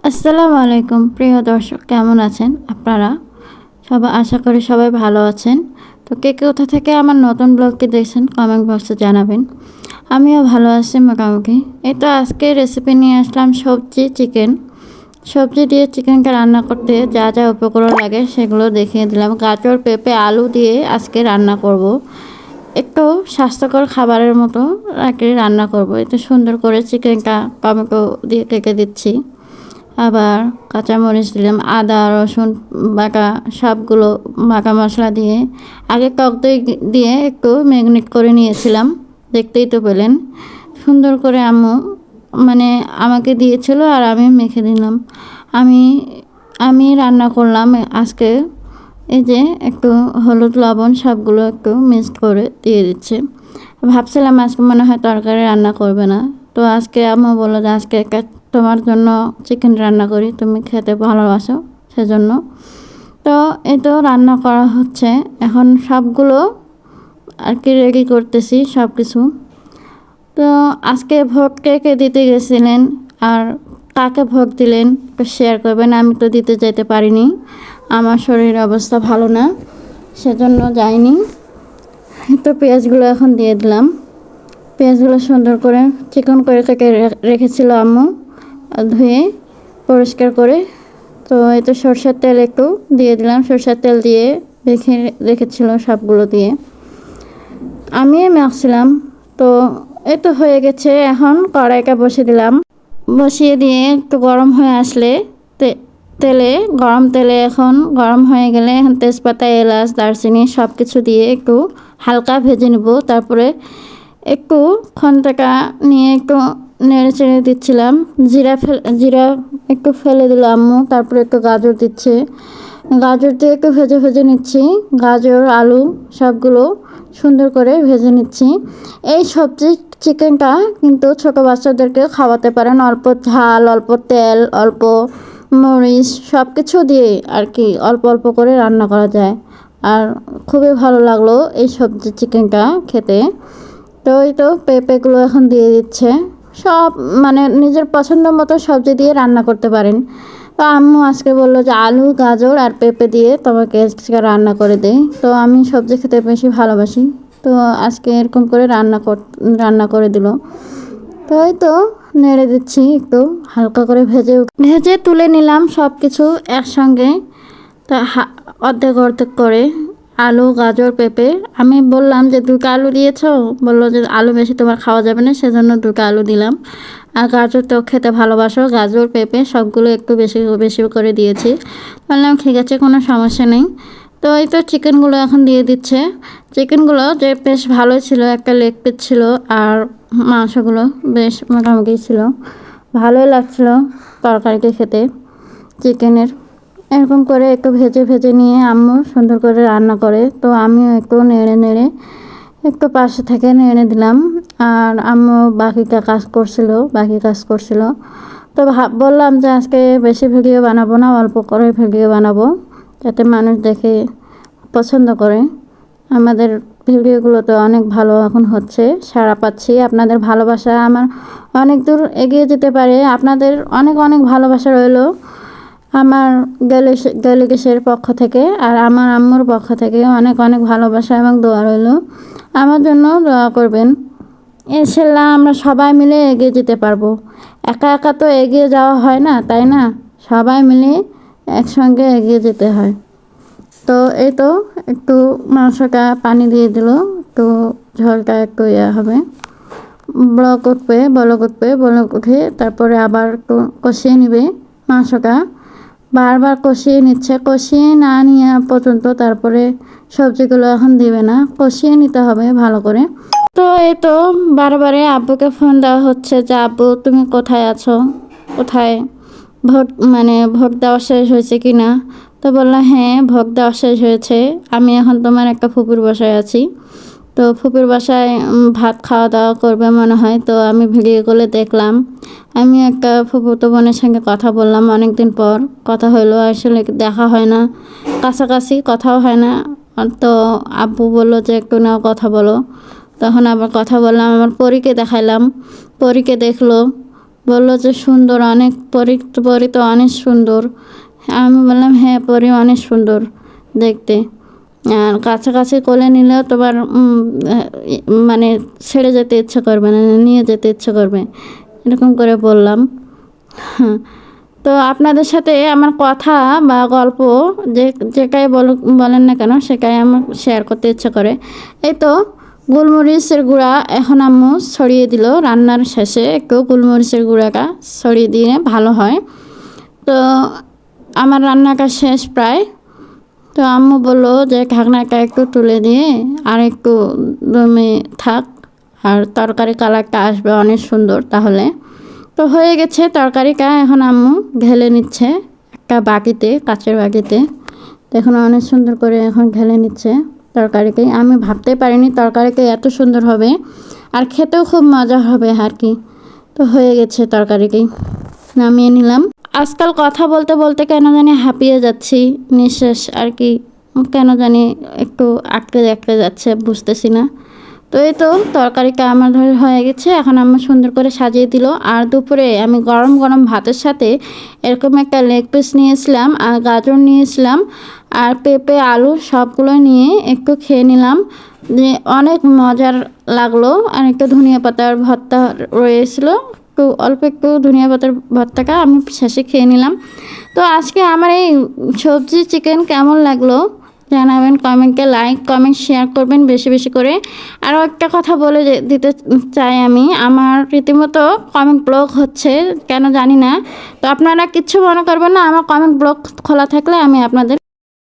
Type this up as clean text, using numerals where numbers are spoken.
আসসালামু আলাইকুম প্রিয় দর্শক, কেমন আছেন আপনারা সবাই? আশা করি সবাই ভালো আছেন। তো কে কোথা থেকে আমার নতুন ব্লগটি দেখছেন কমেন্ট বক্সে জানাবেন। আমিও ভালো আছি মোটামুটি। এই তো আজকে রেসিপি নিয়ে আসলাম সবজি দিয়ে চিকেনকে রান্না করতে যা যা উপকরণ লাগে সেগুলো দেখিয়ে দিলাম। গাজর, পেঁপে, আলু দিয়ে আজকে রান্না করব। একটু স্বাস্থ্যকর খাবারের মতো আর কি রান্না করব। একটু সুন্দর করে চিকেনটা টমেটো দিয়ে কেটে দিচ্ছি, আবার কাঁচামরিচ দিলাম, আদা রসুন বাটা সবগুলো বাটা মশলা দিয়ে আগে টক দই দিয়ে একটু ম্যারিনেট করে নিয়েছিলাম। দেখতেই তো পেলেন সুন্দর করে আম্মু আমাকে দিয়েছিল আর আমি মেখে দিলাম। আমি আমি রান্না করলাম আজকে। এই যে একটু হলুদ লবণ সবগুলো একটু মিক্স করে দিয়ে দিচ্ছে। ভাবছিলাম আজকে মনে হয় তরকারি রান্না করবে না, তো আজকে আম্মু বললো যে আজকে তোমার জন্য চিকেন রান্না করি, তুমি খেতে ভালোবাসো সেজন্য। তো এই তো রান্না করা হচ্ছে এখন, সবগুলো আর কি রেডি করতেছি সব কিছু। তো আজকে ভোগ কে কে দিতে গেছিলেন আর কাকে ভোগ দিলেন একটু শেয়ার করবেন। আমি তো দিতে যেতে পারিনি, আমার শরীরের অবস্থা ভালো না, সেজন্য যাইনি। তো পেঁয়াজগুলো এখন দিয়ে দিলাম। পেঁয়াজগুলো সুন্দর করে চিকন করে কেটে রেখেছিল আম্মু, ধুয়ে পরিষ্কার করে। তো এই তো সরষের তেল একটু দিয়ে দিলাম, সরষের তেল দিয়ে রেখেছিল সবগুলো দিয়ে আমি মাখছিলাম। তো এই তো হয়ে গেছে, এখন কড়াইটা বসিয়ে দিয়ে একটু গরম হয়ে আসলে তেলে এখন গরম হয়ে গেলে এখন তেজপাতা, এলাচ, দারচিনি সব কিছু দিয়ে একটু হালকা ভেজে নেব। তারপরে একটু খন্তাটা নিয়ে একটু নেড়ে চেড়ে দিচ্ছিলাম। জিরা একটু ফেলে দিল আম্মু। তারপরে একটু গাজর দিচ্ছে, গাজর দিয়ে একটু ভেজে নিচ্ছি। গাজর আলু সবগুলো সুন্দর করে ভেজে নিচ্ছি। এই সবজি চিকেনটা কিন্তু ছোটো বাচ্চাদেরকে খাওয়াতে পারেন। অল্প ঝাল, অল্প তেল, অল্প মরিচ সব কিছু দিয়ে আর কি অল্প অল্প করে রান্না করা যায়। আর খুবই ভালো লাগলো এই সবজি চিকেনটা খেতে। তো এই তো পেঁপেগুলো এখন দিয়ে দিচ্ছে। সব নিজের পছন্দ মতো সবজি দিয়ে রান্না করতে পারেন। তো আম্মু আজকে বললো যে আলু, গাজর আর পেঁপে দিয়ে তোমাকে আজকে রান্না করে দেই। তো আমি সবজি খেতে বেশি ভালোবাসি, তো আজকে এরকম করে রান্না করে দিল। তো এই তো নেড়ে দিচ্ছি, একটু হালকা করে ভেজে তুলে নিলাম সব কিছু একসঙ্গে। তা অর্ধেক অর্ধেক করে আলু, গাজর, পেঁপে। আমি বললাম যে 2টা আলু দিয়েছো, বললো যে আলু বেশি তোমার খাওয়া যাবে না, সেজন্য 2টা আলু দিলাম। আর গাজর তো খেতে ভালোবাসো, গাজর পেঁপে সবগুলো একটু বেশি বেশি করে দিয়েছি। বললাম ঠিক আছে, কোনো সমস্যা নেই। তো এই তো চিকেনগুলো এখন দিয়ে দিচ্ছে। চিকেনগুলো যে বেশ ভালো ছিল, একটা লেগ পিস ছিল আর মাংসগুলো বেশ মোটামুটি ছিল, ভালোই লাগছিলো তরকারিটি খেতে চিকেনের। এরকম করে একটু ভেজে নিয়ে আম্মু সুন্দর করে রান্না করে। তো আমিও একটু নেড়ে একটু পাশে থেকে নেড়ে দিলাম। আর আম্মু বাকি কাজ করছিল। তো বললাম যে আজকে বেশি ভিডিও বানাবো না, অল্প করে ভিডিও বানাবো যাতে মানুষ দেখে পছন্দ করে। আমাদের ভিডিওগুলো তো অনেক ভালো এখন হচ্ছে, সাড়া পাচ্ছি। আপনাদের ভালোবাসা আমার অনেক দূর এগিয়ে যেতে পারে। আপনাদের অনেক অনেক ভালোবাসা রইল আমার গ্যালিকেশের পক্ষ থেকে, আর আমার আম্মুর পক্ষ থেকে অনেক অনেক ভালোবাসা এবং দোয়া রইল। আমার জন্য দোয়া করবেন। ইনশাআল্লাহ আমরা সবাই মিলে এগিয়ে যেতে পারবো। একা একা তো এগিয়ে যাওয়া হয় না, তাই না? সবাই মিলে একসঙ্গে এগিয়ে যেতে হয়। তো এই তো একটু মাংসটা পানি দিয়ে দিল, একটু ঝোলটা একটু হবে, বলক উঠে তারপরে আবার একটু কষিয়ে নেবে মাংসটা। বারবার কষিয়ে নিচ্ছে, কষিয়ে না নিয়ে পর্যন্ত তারপরে সবজিগুলো এখন দিবে না, কষিয়ে নিতে হবে ভালো করে। তো এই তো বারবারে আব্বুকে ফোন দেওয়া হচ্ছে যে আব্বু তুমি কোথায় আছো, কোথায় ভোট দেওয়া শেষ হয়েছে কি না। তো বললো হ্যাঁ ভোট দেওয়া শেষ হয়েছে, আমি এখন তোমার একটা ফুপুর বাসায় আছি। তো ফুপুর বাসায় ভাত খাওয়া দাওয়া করবে মনে হয়। তো আমি ভিডিও কলে দেখলাম, আমি একটা ফুপুতো বোনের সঙ্গে কথা বললাম, অনেক দিন পর কথা হলো। আসলে দেখা হয় না, কাছাকাছি কথাও হয় না। তো আব্বু বললো যে একটু নাও কথা বলো। তখন আবার কথা বললাম, আমার পরীকে দেখাইলাম, পরীকে দেখলো, বললো যে সুন্দর অনেক, পরি তো অনেক সুন্দর। আমি বললাম হ্যাঁ, পরি অনেক সুন্দর দেখতে। আর কাছাকাছি কোলে নিলেও তোমার মানে ছেড়ে যেতে ইচ্ছে করবে না, নিয়ে যেতে ইচ্ছে করবে, এরকম করে বললাম। হ্যাঁ, তো আপনাদের সাথে আমার কথা বা গল্প যে যেটাই বলেন না কেন সেটাই আমার শেয়ার করতে ইচ্ছে করে। এই তো গোলমরিচের গুঁড়া এখন আম্মু ছড়িয়ে দিল রান্নার শেষে, একটু গোলমরিচের গুঁড়াটা ছড়িয়ে দিয়ে ভালো হয়। তো আমার রান্নাটা শেষ প্রায়। তো আম্মু বললো যে ঢাকনাটা একটু তুলে দিয়ে আর একটু দমে থাক, আর তরকারি কালারটা আসবে অনেক সুন্দর তাহলে। তো হয়ে গেছে তরকারিটা, এখন আম্মু ঢেলে নিচ্ছে একটা বাটিতে, কাচের বাটিতে। এখন অনেক সুন্দর করে এখন ঢেলে নিচ্ছে তরকারিকে। আমি ভাবতে পারিনি তরকারিটা এত সুন্দর হবে, আর খেতেও খুব মজা হবে আর কি। তো হয়ে গেছে তরকারিকে, নামিয়ে নিলাম। আজকাল কথা বলতে বলতে কেন জানি হাঁপিয়ে যাচ্ছি, নিঃশ্বাস আর কি কেন জানি একটু আটকে আটকে যাচ্ছে, বুঝতেছি না। তো এই তো তরকারিটা আমার হয়ে গেছে, এখন আমি সুন্দর করে সাজিয়ে দিল। আর দুপুরে আমি গরম গরম ভাতের সাথে এরকম একটা লেগ পিস নিয়েছিলাম, আর গাজর নিয়েছিলাম, আর পেঁপে আলু সবগুলো নিয়ে একটু খেয়ে নিলাম, যে অনেক মজার লাগলো। আর একটু ধনিয়া পাতার ভর্তা রয়েছিল, একটু অল্প একটু ধনিয়া পাতার ভর্তাটা আমি শেষে খেয়ে নিলাম। তো আজকে আমার এই সবজি চিকেন কেমন লাগলো জানাবেন কমেন্টে, লাইক কমেন্ট শেয়ার করবেন বেশি বেশি করে। আরও একটা কথা বলে দিতে চাই, আমি আমার রীতিমতো কমেন্ট ব্লক হচ্ছে কেন জানি না। তো আপনারা কিচ্ছু মনে করবেন না, আমার কমেন্ট ব্লক খোলা থাকলে আমি আপনাদের